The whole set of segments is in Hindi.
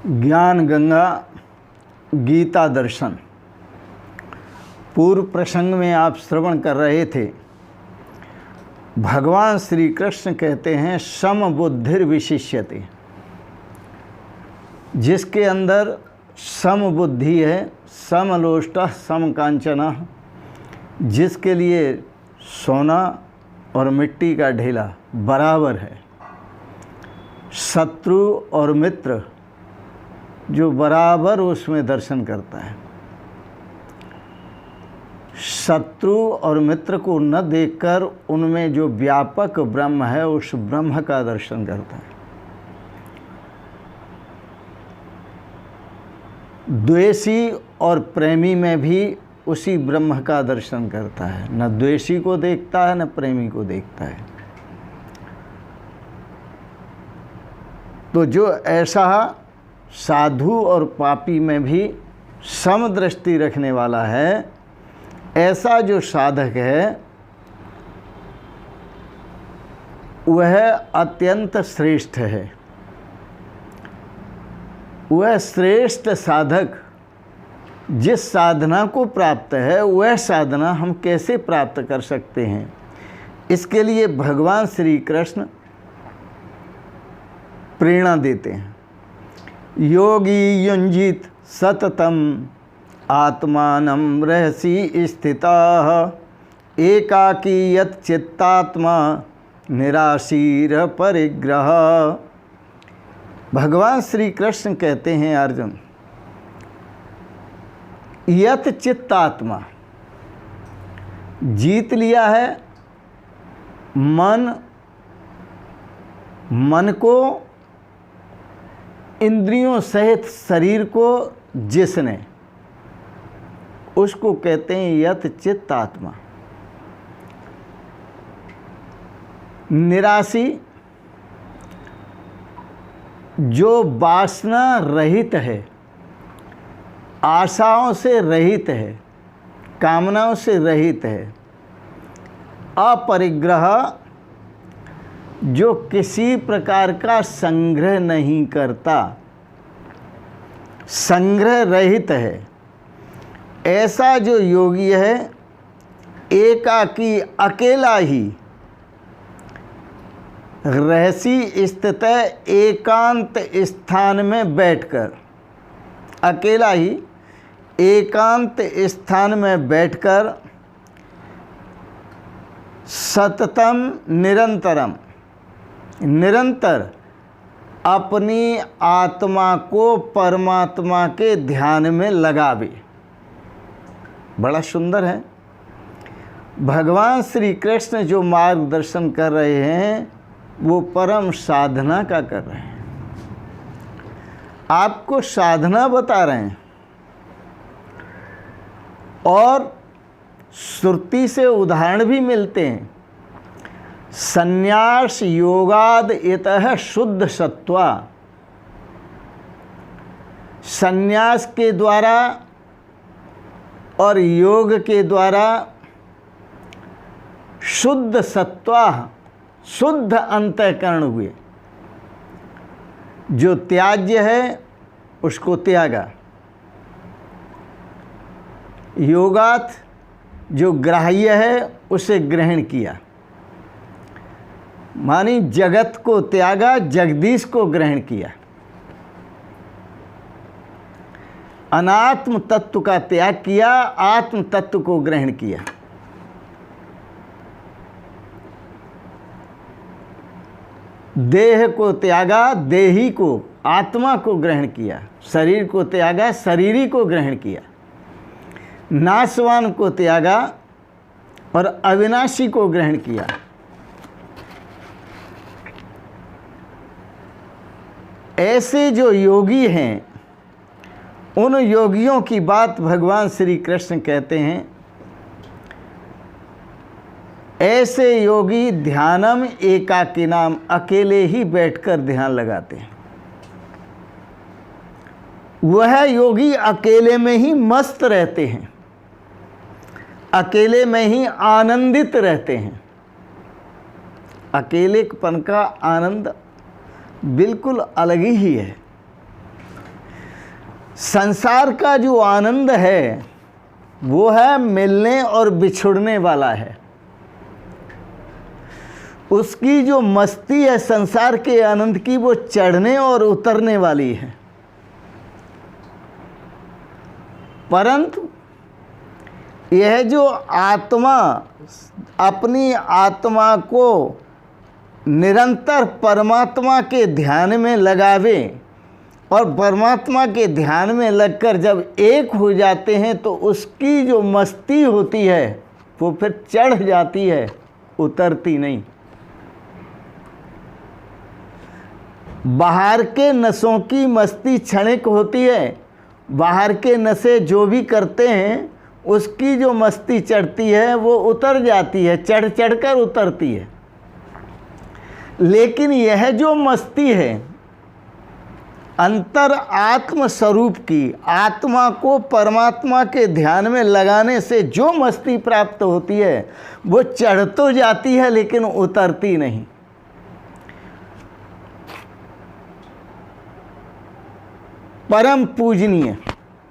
ज्ञान गंगा गीता दर्शन। पूर्व प्रसंग में आप श्रवण कर रहे थे, भगवान श्री कृष्ण कहते हैं समबुद्धिर विशिष्यते। जिसके अंदर समबुद्धि है, समलोष्टः समकांचनः, जिसके लिए सोना और मिट्टी का ढेला बराबर है, शत्रु और मित्र जो बराबर उसमें दर्शन करता है, शत्रु और मित्र को न देखकर उनमें जो व्यापक ब्रह्म है उस ब्रह्म का दर्शन करता है। द्वेषी और प्रेमी में भी उसी ब्रह्म का दर्शन करता है, न द्वेषी को देखता है न प्रेमी को देखता है। तो जो ऐसा साधु और पापी में भी समदृष्टि रखने वाला है, ऐसा जो साधक है वह अत्यंत श्रेष्ठ है। वह श्रेष्ठ साधक जिस साधना को प्राप्त है, वह साधना हम कैसे प्राप्त कर सकते हैं, इसके लिए भगवान श्री कृष्ण प्रेरणा देते हैं। योगी युंजित सततम आत्मानं रहसि स्थितः एकाकी यत् चित्तात्मा निराशीर परिग्रह। भगवान श्री कृष्ण कहते हैं अर्जुन, यत् चित्तात्मा, जीत लिया है मन को, इंद्रियों सहित शरीर को जिसने, उसको कहते हैं यत् चित्तात्मा। निराशी, जो वासना रहित है, आशाओं से रहित है, कामनाओं से रहित है। अपरिग्रह, जो किसी प्रकार का संग्रह नहीं करता, संग्रह रहित है, ऐसा जो योगी है एकाकी अकेला ही रहसी स्थित है, एकांत स्थान में बैठकर, अकेला ही एकांत स्थान में बैठकर सततम निरंतरम, निरंतर अपनी आत्मा को परमात्मा के ध्यान में लगावे। बड़ा सुंदर है। भगवान श्री कृष्ण जो मार्गदर्शन कर रहे हैं वो परम साधना का कर रहे हैं, आपको साधना बता रहे हैं। और श्रुति से उदाहरण भी मिलते हैं। संन्यास योगाद इतः शुद्ध सत्वा, संन्यास के द्वारा और योग के द्वारा शुद्ध सत्वा, शुद्ध अंतःकरण हुए। जो त्याज्य है उसको त्यागा, योगात जो ग्राह्य है उसे ग्रहण किया। मानी जगत को त्यागा, जगदीश को ग्रहण किया। अनात्म तत्व का त्याग किया, आत्म तत्व को ग्रहण किया। देह को त्यागा, देही को, आत्मा को ग्रहण किया। शरीर को त्यागा, शरीरी को ग्रहण किया। नाशवान को त्यागा और अविनाशी को ग्रहण किया। ऐसे जो योगी हैं, उन योगियों की बात भगवान श्री कृष्ण कहते हैं। ऐसे योगी ध्यानम एकाकिनाम, अकेले ही बैठकर ध्यान लगाते हैं। वह योगी अकेले में ही मस्त रहते हैं, अकेले में ही आनंदित रहते हैं। अकेलेपन का आनंद बिल्कुल अलग ही है। संसार का जो आनंद है वो है मिलने और बिछुड़ने वाला है। उसकी जो मस्ती है संसार के आनंद की, वो चढ़ने और उतरने वाली है। परंतु यह जो आत्मा अपनी आत्मा को निरंतर परमात्मा के ध्यान में लगावे और परमात्मा के ध्यान में लगकर जब एक हो जाते हैं तो उसकी जो मस्ती होती है वो फिर चढ़ जाती है, उतरती नहीं। बाहर के नशों की मस्ती क्षणिक होती है, बाहर के नशे जो भी करते हैं उसकी जो मस्ती चढ़ती है वो उतर जाती है, चढ़ चढ़कर उतरती है। लेकिन यह जो मस्ती है अंतर आत्म स्वरूप की, आत्मा को परमात्मा के ध्यान में लगाने से जो मस्ती प्राप्त होती है वो चढ़ तो जाती है लेकिन उतरती नहीं। परम पूजनीय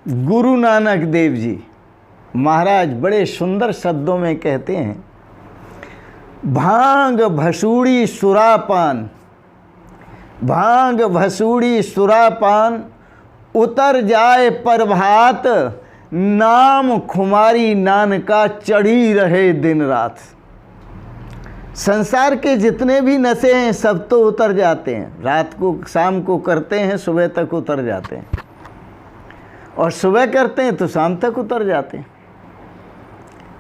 गुरु नानक देव जी महाराज बड़े सुंदर शब्दों में कहते हैं, भांग भसूड़ी सुरापान, भांग भसूड़ी सुरापान, उतर जाए प्रभात, नाम खुमारी नानका चढ़ी रहे दिन रात। संसार के जितने भी नशे हैं सब तो उतर जाते हैं, रात को शाम को करते हैं सुबह तक उतर जाते हैं, और सुबह करते हैं तो शाम तक उतर जाते हैं।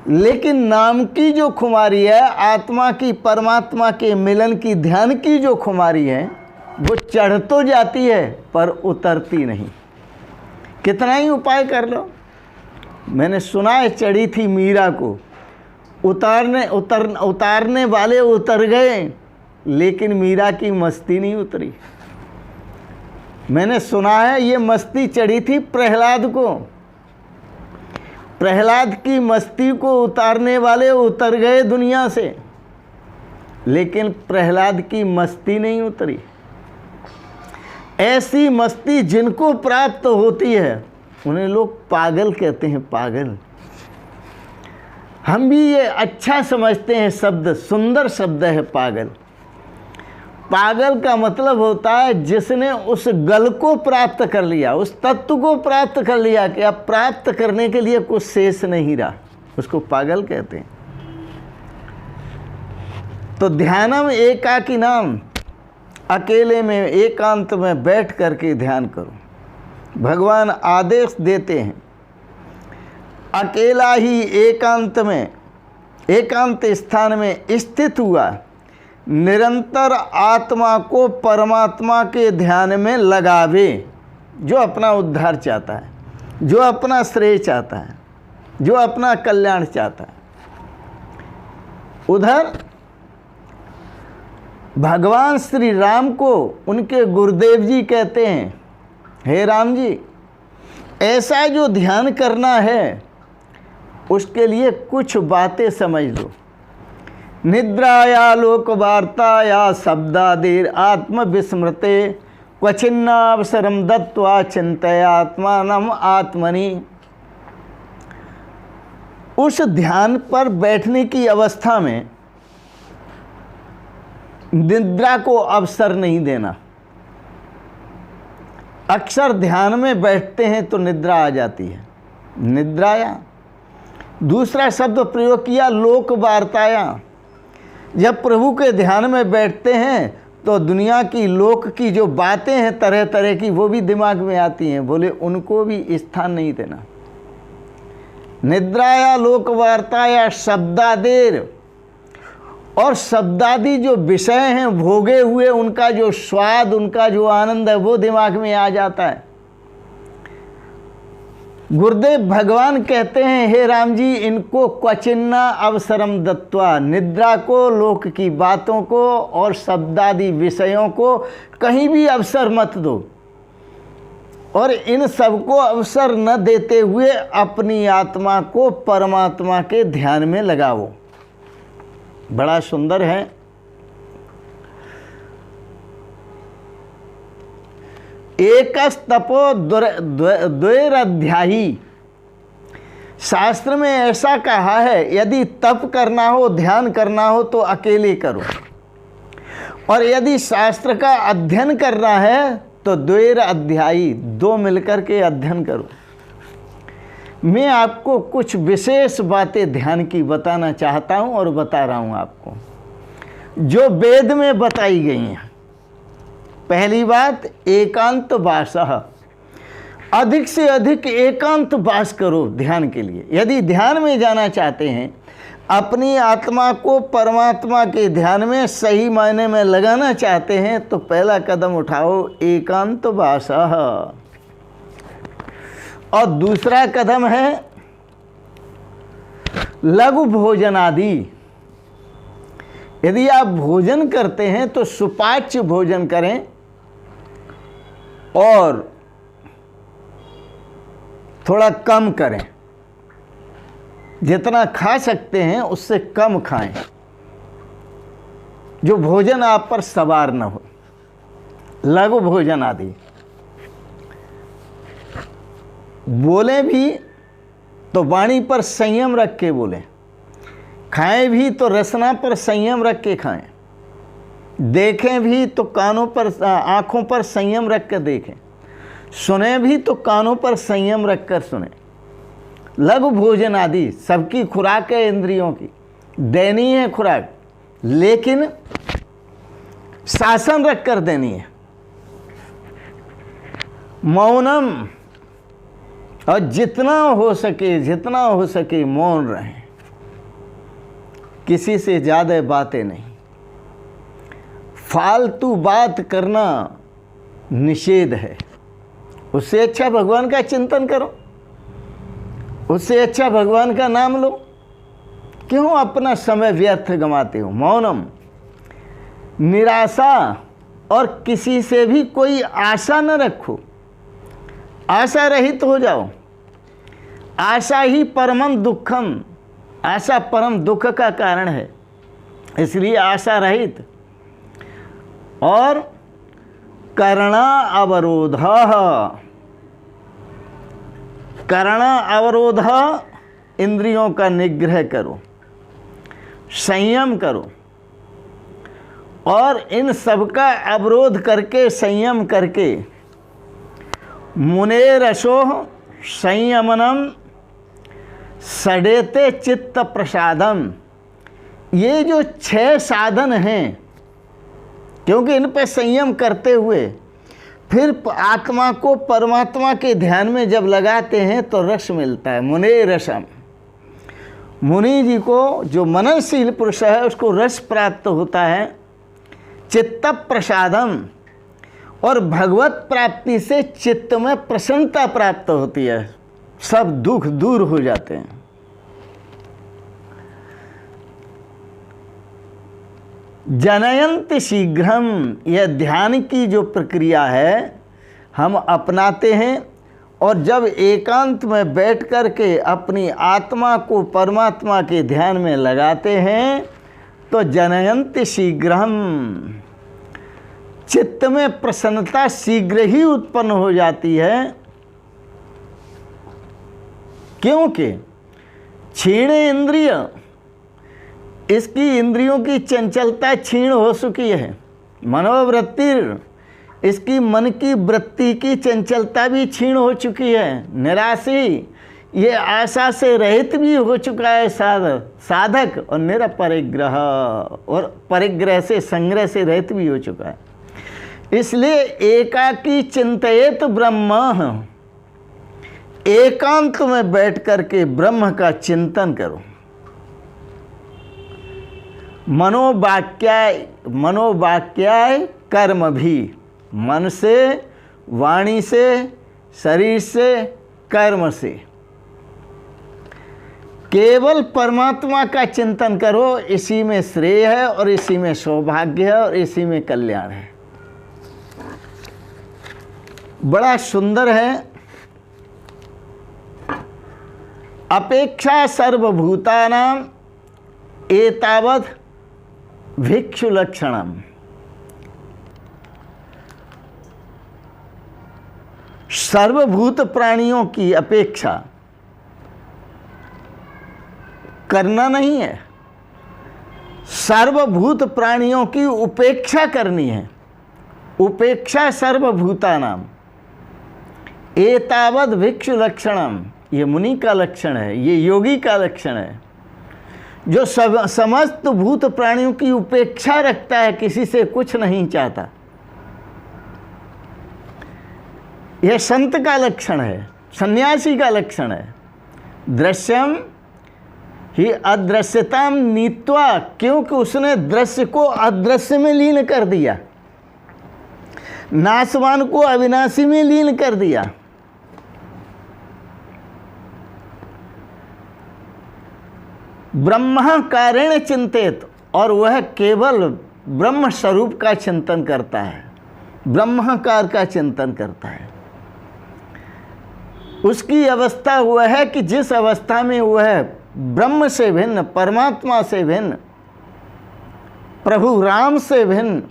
लेकिन नाम की जो खुमारी है, आत्मा की परमात्मा के मिलन की ध्यान की जो खुमारी है वो चढ़ तो जाती है पर उतरती नहीं। कितना ही उपाय कर लो। मैंने सुना है चढ़ी थी मीरा को, उतारने वाले उतर गए लेकिन मीरा की मस्ती नहीं उतरी। मैंने सुना है ये मस्ती चढ़ी थी प्रहलाद को, प्रहलाद की मस्ती को उतारने वाले उतर गए दुनिया से लेकिन प्रहलाद की मस्ती नहीं उतरी। ऐसी मस्ती जिनको प्राप्त होती है उन्हें लोग पागल कहते हैं, पागल। हम भी ये अच्छा समझते हैं शब्द, सुंदर शब्द है पागल। पागल का मतलब होता है जिसने उस गल को प्राप्त कर लिया, उस तत्व को प्राप्त कर लिया कि अब प्राप्त करने के लिए कुछ शेष नहीं रहा, उसको पागल कहते हैं। तो ध्यानम एकाकी नाम, अकेले में एकांत में बैठ करके ध्यान करो। भगवान आदेश देते हैं अकेला ही एकांत में, एकांत स्थान में स्थित हुआ निरंतर आत्मा को परमात्मा के ध्यान में लगावे। जो अपना उद्धार चाहता है, जो अपना श्रेय चाहता है, जो अपना कल्याण चाहता है। उधर भगवान श्री राम को उनके गुरुदेव जी कहते हैं, हे राम जी, ऐसा जो ध्यान करना है उसके लिए कुछ बातें समझ लो। निद्राया लोक वार्ताया शब्दादेर आत्म विस्मृते क्वचिन्नावसरम दत्वा चिंतयात्मानम आत्मनि। उस ध्यान पर बैठने की अवस्था में निद्रा को अवसर नहीं देना। अक्सर ध्यान में बैठते हैं तो निद्रा आ जाती है, निद्राया। दूसरा शब्द प्रयोग किया लोक वार्ताया। जब प्रभु के ध्यान में बैठते हैं तो दुनिया की लोक की जो बातें हैं तरह तरह की वो भी दिमाग में आती हैं, बोले उनको भी स्थान नहीं देना। निद्राया लोक वार्ताया शब्दादेर, और शब्दादि जो विषय हैं भोगे हुए उनका जो स्वाद, उनका जो आनंद है वो दिमाग में आ जाता है। गुरुदेव भगवान कहते हैं, हे राम जी, इनको क्वचिन्ना अवसरम दत्वा, निद्रा को, लोक की बातों को और शब्दादि विषयों को कहीं भी अवसर मत दो, और इन सबको अवसर न देते हुए अपनी आत्मा को परमात्मा के ध्यान में लगाओ। बड़ा सुंदर है। एकस्तपो द्वैराध्यायी। शास्त्र में ऐसा कहा है, यदि तप करना हो, ध्यान करना हो तो अकेले करो, और यदि शास्त्र का अध्ययन करना है तो द्वैर अध्यायी, दो मिलकर के अध्ययन करो। मैं आपको कुछ विशेष बातें ध्यान की बताना चाहता हूं और बता रहा हूं आपको, जो वेद में बताई गई हैं। पहली बात, एकांत वासः, अधिक से अधिक एकांत वास करो ध्यान के लिए। यदि ध्यान में जाना चाहते हैं, अपनी आत्मा को परमात्मा के ध्यान में सही मायने में लगाना चाहते हैं, तो पहला कदम उठाओ एकांत वासः। और दूसरा कदम है लघु भोजन आदि। यदि आप भोजन करते हैं तो सुपाच्य भोजन करें और थोड़ा कम करें। जितना खा सकते हैं उससे कम खाएं, जो भोजन आप पर सवार न हो। लघु भोजन आदि। बोले भी तो वाणी पर संयम रख के बोलें, खाएं भी तो रसना पर संयम रख के खाएं, देखें भी तो कानों पर, आँखों पर संयम रख कर देखें, सुने भी तो कानों पर संयम रख कर सुने। लघु भोजन आदि सबकी खुराक है, इंद्रियों की देनी है खुराक, लेकिन शासन रख कर देनी है। मौनम, और जितना हो सके मौन रहें, किसी से ज़्यादा बातें नहीं। फालतू बात करना निषेध है। उससे अच्छा भगवान का चिंतन करो, उससे अच्छा भगवान का नाम लो। क्यों अपना समय व्यर्थ गंवाते हो? मौनम, निराशा और किसी से भी कोई आशा न रखो, आशा रहित हो जाओ। आशा ही परमम दुखम, आशा परम दुख का कारण है, इसलिए आशा रहित। और करणा अवरोध, करणा अवरोध, इंद्रियों का निग्रह करो, संयम करो, और इन सब का अवरोध करके, संयम करके, मुनेरसोः संयमनम सडेते चित्त प्रसादम। ये जो 6 साधन हैं, क्योंकि इन पर संयम करते हुए फिर आत्मा को परमात्मा के ध्यान में जब लगाते हैं तो रस मिलता है। मुने रसम, मुनि जी को, जो मननशील पुरुष है, उसको रस प्राप्त होता है। चित्त प्रसादम, और भगवत प्राप्ति से चित्त में प्रसन्नता प्राप्त होती है, सब दुख दूर हो जाते हैं। जनयंत शीघ्रम, यह ध्यान की जो प्रक्रिया है हम अपनाते हैं, और जब एकांत में बैठ कर के अपनी आत्मा को परमात्मा के ध्यान में लगाते हैं तो जनयंत शीघ्रम, चित्त में प्रसन्नता शीघ्र ही उत्पन्न हो जाती है। क्योंकि क्षीण इंद्रिय, इसकी इंद्रियों की चंचलता क्षीण हो चुकी है। मनोवृत्ति, इसकी मन की वृत्ति की चंचलता भी क्षीण हो चुकी है। निराशी, ये आशा से रहित भी हो चुका है साधक, और निरपरिग्रह, और परिग्रह से, संग्रह से रहित भी हो चुका है। इसलिए एकाकी चिंतयेत ब्रह्म, एकांत में बैठ कर के ब्रह्म का चिंतन करो। मनोवाक्याय कर्म भी, मन से, वाणी से, शरीर से, कर्म से केवल परमात्मा का चिंतन करो। इसी में श्रेय है, और इसी में सौभाग्य है, और इसी में कल्याण है। बड़ा सुंदर है। अपेक्षा सर्वभूतानां एतावत् भिक्षु लक्षणम। सर्वभूत प्राणियों की अपेक्षा करना नहीं है, सर्वभूत प्राणियों की उपेक्षा करनी है। उपेक्षा सर्वभूतानाम एतावद भिक्षु लक्षणम, ये मुनि का लक्षण है, ये योगी का लक्षण है, जो समस्त भूत प्राणियों की उपेक्षा रखता है, किसी से कुछ नहीं चाहता। यह संत का लक्षण है, सन्यासी का लक्षण है। दृश्यम ही अदृश्यताम नीत्वा, क्योंकि उसने दृश्य को अदृश्य में लीन कर दिया, नाशवान को अविनाशी में लीन कर दिया। ब्रह्म कारेण चिंतित, और वह केवल ब्रह्म स्वरूप का चिंतन करता है, ब्रह्माकार का चिंतन करता है। उसकी अवस्था वह है कि जिस अवस्था में वह ब्रह्म से भिन्न, परमात्मा से भिन्न, प्रभु राम से भिन्न,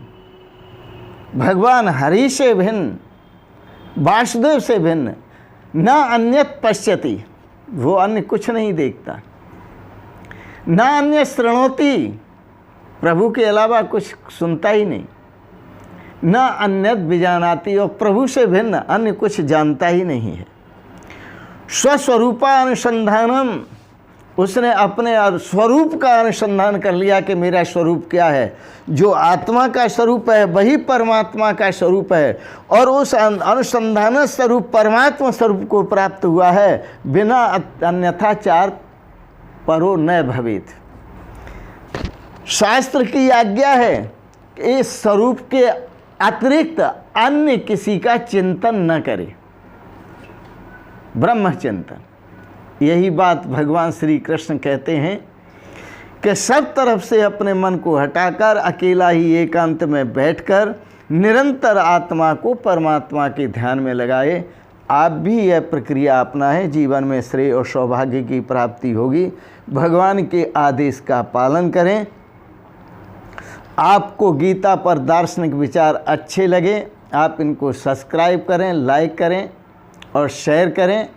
भगवान हरि से भिन्न, वासुदेव से भिन्न, न अन्यत पश्यति, वो अन्य कुछ नहीं देखता, न अन्य शृणोति, प्रभु के अलावा कुछ सुनता ही नहीं, न अन्यत विजानाति, और प्रभु से भिन्न अन्य कुछ जानता ही नहीं है। स्वस्वरूपानुसंधानम, उसने अपने स्वरूप का अनुसंधान कर लिया कि मेरा स्वरूप क्या है। जो आत्मा का स्वरूप है वही परमात्मा का स्वरूप है, और उस अनुसंधान स्वरूप परमात्मा स्वरूप को प्राप्त हुआ है, बिना अन्यथाचार परो न भवेत। शास्त्र की आज्ञा है कि इस स्वरूप के अतिरिक्त अन्य किसी का चिंतन न करे, ब्रह्म चिंतन। यही बात भगवान श्री कृष्ण कहते हैं कि सब तरफ से अपने मन को हटाकर अकेला ही एकांत में बैठकर निरंतर आत्मा को परमात्मा के ध्यान में लगाए। आप भी यह प्रक्रिया अपनाएं, जीवन में श्रेय और सौभाग्य की प्राप्ति होगी। भगवान के आदेश का पालन करें। आपको गीता पर दार्शनिक विचार अच्छे लगे, आप इनको सब्सक्राइब करें, लाइक करें और शेयर करें।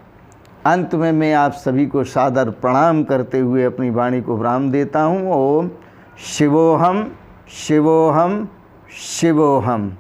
अंत में मैं आप सभी को सादर प्रणाम करते हुए अपनी वाणी को विराम देता हूँ। ओम शिवोहम शिवोहम शिवोहम।